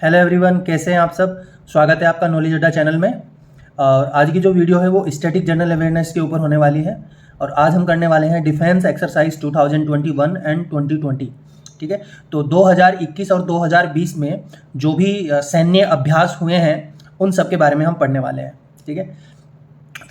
Hello everyone, कैसे हैं आप सब। स्वागत है आपका नॉलेज अड्डा चैनल में। और आज की जो वीडियो है वो स्टैटिक जनरल अवेयरनेस के ऊपर होने वाली है। और आज हम करने वाले हैं डिफेंस एक्सरसाइज 2021 एंड 2020। ठीक है, तो 2021 और 2020 में जो भी सैन्य अभ्यास हुए हैं उन सब के बारे में हम पढ़ने वाले हैं। ठीक है,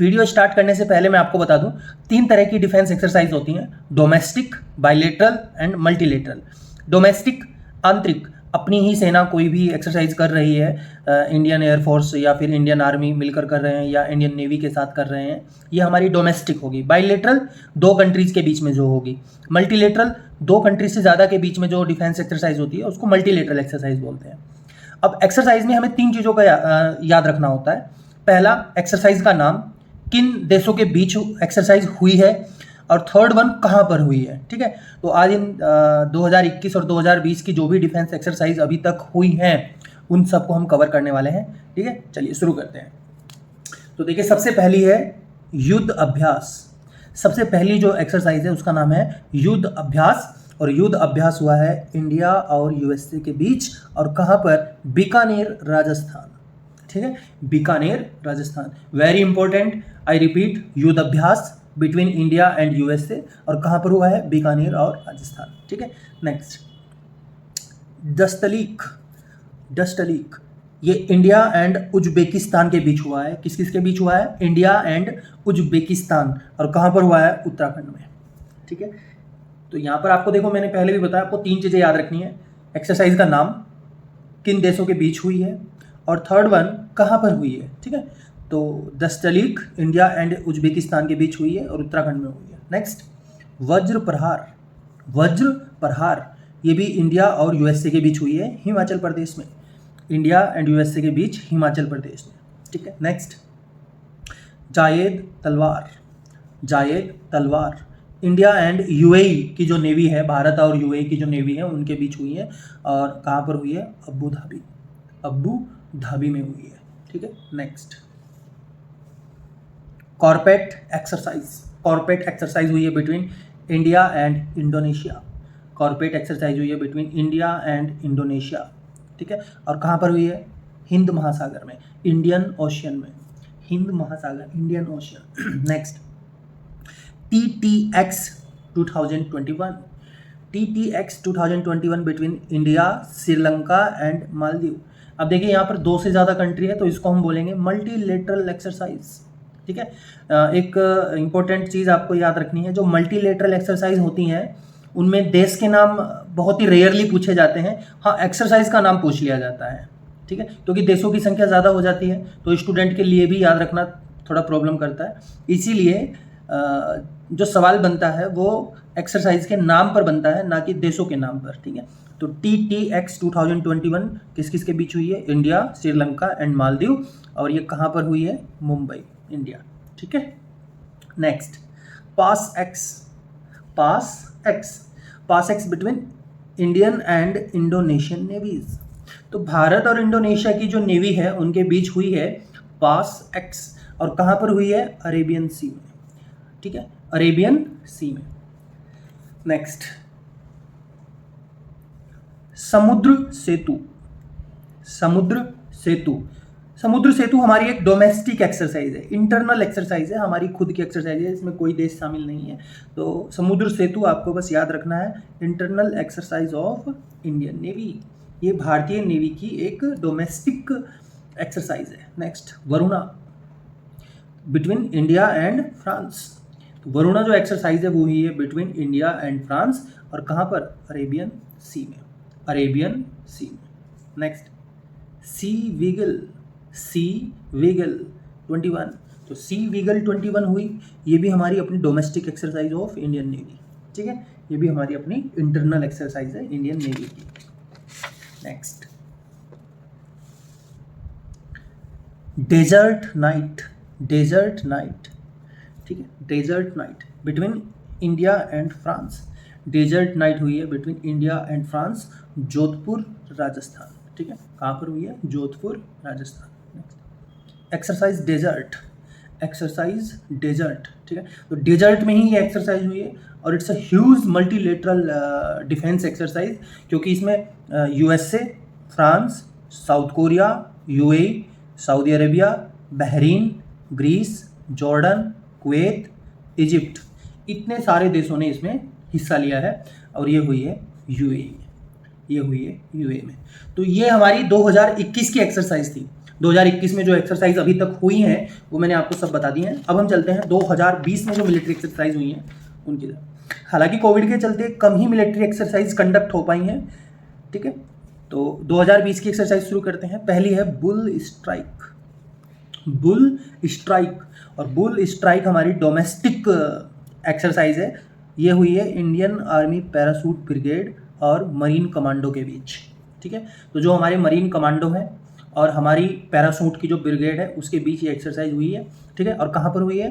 वीडियो स्टार्ट करने से पहले मैं आपको बता दूं, 3 तरह की डिफेंस एक्सरसाइज होती हैं: domestic, bilateral and multilateral. Domestic, आंतरिक, अपनी ही सेना कोई भी एक्सरसाइज कर रही है, इंडियन एयरफोर्स या फिर इंडियन आर्मी मिलकर कर रहे हैं या इंडियन नेवी के साथ कर रहे हैं, ये हमारी डोमेस्टिक होगी। बायलेटरल, 2 कंट्रीज के बीच में जो होगी। मल्टीलेटरल, 2 कंट्रीज से ज़्यादा के बीच में जो डिफेंस एक्सरसाइज होती है उसको मल्टीलेटरल एक्सरसाइज बोलते हैं। अब एक्सरसाइज में हमें 3 चीज़ों का याद रखना होता है। पहला, एक्सरसाइज का नाम, किन देशों के बीच एक्सरसाइज हुई है, और थर्ड वन, कहाँ पर हुई है। ठीक है, तो आज इन 2021 और 2020 की जो भी डिफेंस एक्सरसाइज अभी तक हुई हैं उन सबको हम कवर करने वाले हैं। ठीक है, चलिए शुरू करते हैं। तो देखिए, सबसे पहली है युद्ध अभ्यास। सबसे पहली जो एक्सरसाइज है उसका नाम है युद्ध अभ्यास। और युद्ध अभ्यास हुआ है इंडिया और यूएसए के बीच, और कहाँ पर? बीकानेर, राजस्थान। ठीक है, Bikaner, Rajasthan. Very important, I repeat, युद्ध अभ्यास बिटवीन इंडिया एंड यूएसए, और कहाँ पर हुआ है? बीकानेर और राजस्थान। ठीक है, नेक्स्ट, दस्तलीक। दस्तलीक, ये इंडिया एंड उज्बेकिस्तान के बीच हुआ है। किस किस के बीच हुआ है? इंडिया एंड उज्बेकिस्तान, और कहाँ पर हुआ है? उत्तराखंड में। ठीक है, तो यहाँ पर आपको देखो, मैंने पहले भी बताया, आपको 3 चीज़ें याद रखनी है: एक्सरसाइज का नाम, किन देशों के बीच हुई है, और थर्ड वन, कहाँ पर हुई है। ठीक है, तो दस्तलीक इंडिया एंड उज्बेकिस्तान के बीच हुई है और उत्तराखंड में हुई है। नेक्स्ट, वज्र प्रहार। वज्र प्रहार, ये भी इंडिया और यूएसए के बीच हुई है, हिमाचल प्रदेश में। इंडिया एंड यूएसए के बीच, हिमाचल प्रदेश में। ठीक है, नेक्स्ट, जायद तलवार। जायद तलवार, इंडिया एंड यूएई की जो नेवी है, भारत और यूएई की जो नेवी है उनके बीच हुई है, और कहाँ पर हुई है? Abu Dhabi. अबू धाबी में हुई है। ठीक है, नेक्स्ट, कॉर्पेट एक्सरसाइज। कॉर्पेट एक्सरसाइज हुई है between India and Indonesia. कॉर्पेट exercise हुई है बिटवीन इंडिया एंड इंडोनेशिया। ठीक है, और कहाँ पर हुई है? हिंद महासागर में, इंडियन ओशियन में। हिंद महासागर, Indian ocean. Next, TTX 2021। TTX 2021 between India, Sri Lanka and Maldives. अब देखिए, यहाँ पर 2 से ज़्यादा कंट्री है तो इसको हम बोलेंगे मल्टीलेटरल एक्सरसाइज। ठीक है, एक इम्पोर्टेंट चीज़ आपको याद रखनी है, जो मल्टीलेटरल एक्सरसाइज होती हैं उनमें देश के नाम बहुत ही रेयरली पूछे जाते हैं। हाँ, एक्सरसाइज का नाम पूछ लिया जाता है। ठीक है, क्योंकि देशों की संख्या ज़्यादा हो जाती है तो स्टूडेंट के लिए भी याद रखना थोड़ा प्रॉब्लम करता है। इसीलिए जो सवाल बनता है वो एक्सरसाइज के नाम पर बनता है, ना कि देशों के नाम पर। ठीक है, तो TTX 2021 किस किस के बीच हुई है? इंडिया, श्रीलंका एंड मालदीव, और ये कहाँ पर हुई है? मुंबई, इंडिया। ठीक है, next, passex. Passex, passex between Indian and Indonesian navies. तो भारत और इंडोनेशिया की जो नेवी है उनके बीच हुई है पास एक्स, और कहाँ पर हुई है? अरेबियन सी में। ठीक है, अरेबियन सी में। नेक्स्ट, समुद्र सेतु। समुद्र सेतु, समुद्र सेतु हमारी एक डोमेस्टिक एक्सरसाइज है, इंटरनल एक्सरसाइज है, हमारी खुद की एक्सरसाइज है, इसमें कोई देश शामिल नहीं है। तो समुद्र सेतु आपको बस याद रखना है, internal exercise of Indian navy. ये भारतीय नेवी की एक डोमेस्टिक एक्सरसाइज है। Next, Varuna, between India and France. तो वरुणा जो एक्सरसाइज है वो ही है बिटवीन इंडिया एंड फ्रांस, और कहाँ पर? अरेबियन सी में। अरेबियन सी में। नेक्स्ट, सी वीगल। सी वीगल 21। तो सी वीगल 21 हुई, ये भी हमारी अपनी domestic exercise of Indian navy. ठीक है, ये भी हमारी अपनी इंटरनल एक्सरसाइज है इंडियन नेवी की। Next, desert knight. Desert knight, ठीक है, desert knight between India and France. Desert knight हुई है between India and France, Jodhpur, Rajasthan. ठीक है, कहाँ पर हुई है? Jodhpur, Rajasthan. Next, exercise desert. Exercise desert, ठीक है, तो डेजर्ट में ही ये एक्सरसाइज हुई है, और it's a huge multilateral defence exercise, क्योंकि इसमें USA, France, South Korea, UAE, Saudi Arabia, Bahrain, Greece, Jordan, Kuwait, Egypt, इतने सारे देशों ने इसमें हिस्सा लिया है और ये हुई है यूएई में, ये हुई है यूएई में। तो ये हमारी 2021 की एक्सरसाइज थी। 2021 में जो एक्सरसाइज अभी तक हुई हैं वो मैंने आपको सब बता दी हैं। अब हम चलते हैं 2020 में जो मिलिट्री एक्सरसाइज हुई हैं उनकी तरफ। हालांकि कोविड के चलते कम ही मिलिट्री एक्सरसाइज कंडक्ट हो पाई हैं, ठीक है। तो 2020 की एक्सरसाइज शुरू करते हैं। पहली है बुल स्ट्राइक। बुल स्ट्राइक, और बुल स्ट्राइक हमारी डोमेस्टिक एक्सरसाइज है। ये हुई है इंडियन आर्मी पैराशूट ब्रिगेड और मरीन कमांडो के बीच, ठीक है। तो जो हमारे मरीन कमांडो हैं और हमारी पैराशूट की जो ब्रिगेड है उसके बीच ये एक्सरसाइज हुई है, ठीक है। और कहाँ पर हुई है?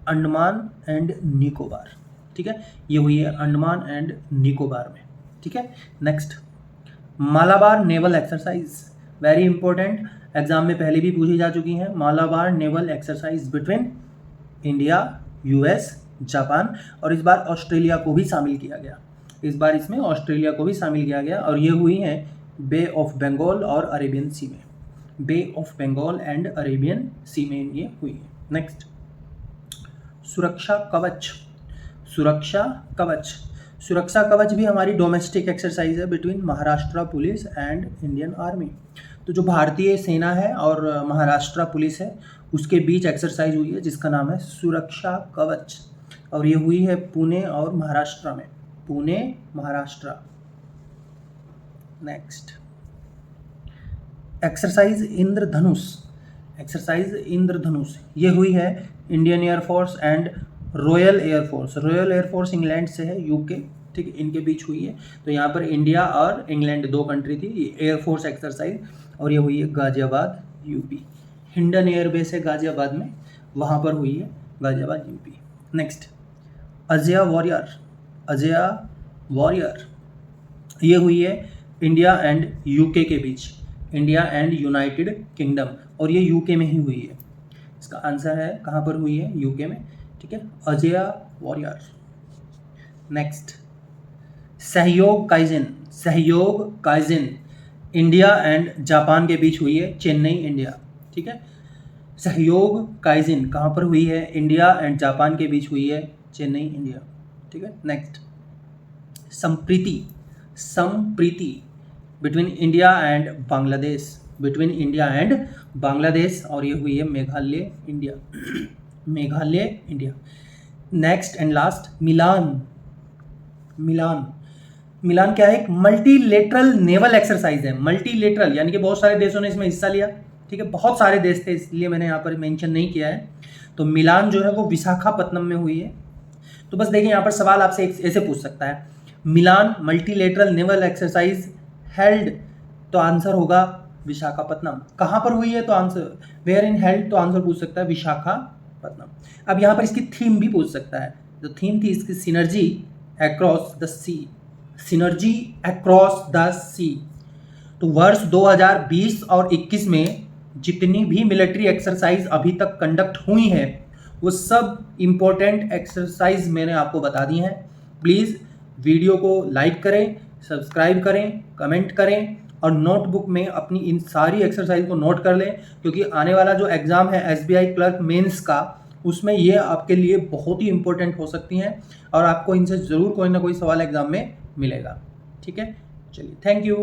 अंडमान एंड निकोबार, ठीक है। ये हुई है अंडमान एंड निकोबार में, ठीक है। Next, Malabar naval exercise, very important, exam में पहले भी पूछी जा चुकी हैं। Malabar naval exercise between India, US, Japan, और इस बार ऑस्ट्रेलिया को भी शामिल किया गया। इस बार इसमें ऑस्ट्रेलिया को भी शामिल किया गया और ये हुई है बे ऑफ बंगाल और अरेबियन सी में। बे ऑफ बंगाल एंड अरेबियन सी में ये हुई है। नेक्स्ट, सुरक्षा कवच। सुरक्षा कवच, सुरक्षा कवच भी हमारी डोमेस्टिक एक्सरसाइज है between Maharashtra police and Indian army. तो जो भारतीय सेना है और महाराष्ट्र पुलिस है उसके बीच एक्सरसाइज हुई है जिसका नाम है सुरक्षा कवच, और ये हुई है पुणे और महाराष्ट्र में, पुणे महाराष्ट्र। नेक्स्ट, एक्सरसाइज इंद्रधनुष। एक्सरसाइज इंद्रधनुष ये हुई है Indian air force and royal air force. Royal air force England से है, यूके, ठीक है, इनके बीच हुई है। तो यहाँ पर इंडिया और इंग्लैंड दो कंट्री थी, ये एयरफोर्स एक्सरसाइज, और ये हुई है गाजियाबाद यूपी। हिंडन एयरबेस है गाजियाबाद में, वहाँ पर हुई है, Ghaziabad UP. Next, Ajay warrior. Ajay warrior ये हुई है इंडिया एंड यूके के बीच, इंडिया एंड यूनाइटेड किंगडम, और ये यूके में ही हुई है। इसका आंसर है कहाँ पर हुई है? यूके में, ठीक है, अजय वॉरियर। नेक्स्ट, सहयोग काइजिन। सहयोग काइजिन इंडिया एंड जापान के बीच हुई है, चेन्नई इंडिया, ठीक है। सहयोग काइजिन कहाँ पर हुई है? इंडिया एंड जापान के बीच हुई है, चेन्नई इंडिया, ठीक है। Next, Sampriti. Sampriti between India and Bangladesh, between India and Bangladesh, और ये हुई है Meghalaya India, Meghalaya India. Next and last, Milan. Milan, Milan क्या है? एक मल्टीलेटरल नेवल एक्सरसाइज है। मल्टीलेटरल यानी कि बहुत सारे देशों ने इसमें हिस्सा लिया, ठीक है, बहुत सारे देश थे इसलिए मैंने यहाँ पर मेंशन नहीं किया है। तो मिलान जो है वो विशाखापत्तनम में हुई है। तो बस देखिए यहाँ पर सवाल आपसे ऐसे पूछ सकता है, मिलान मल्टीलेटरल नेवल एक्सरसाइज हेल्ड, तो आंसर होगा विशाखापत्तनम। कहाँ पर हुई है? तो आंसर वेयर इन हेल्ड, तो आंसर पूछ सकता है विशाखापत्तनम। अब यहाँ पर इसकी थीम भी पूछ सकता है। जो थीम थी इसकी, synergy across the sea, synergy across the sea. तो वर्ष 2020 और 21 में जितनी भी मिलिट्री एक्सरसाइज अभी तक कंडक्ट हुई हैं वो सब इम्पोर्टेंट एक्सरसाइज मैंने आपको बता दी हैं। प्लीज़ वीडियो को लाइक करें, सब्सक्राइब करें, कमेंट करें और नोटबुक में अपनी इन सारी एक्सरसाइज को नोट कर लें, क्योंकि आने वाला जो एग्ज़ाम है एसबीआई क्लर्क मेंस का, उसमें ये आपके लिए बहुत ही इंपॉर्टेंट हो सकती हैं और आपको इनसे ज़रूर कोई ना कोई सवाल एग्ज़ाम में मिलेगा, ठीक है। चलिए, थैंक यू।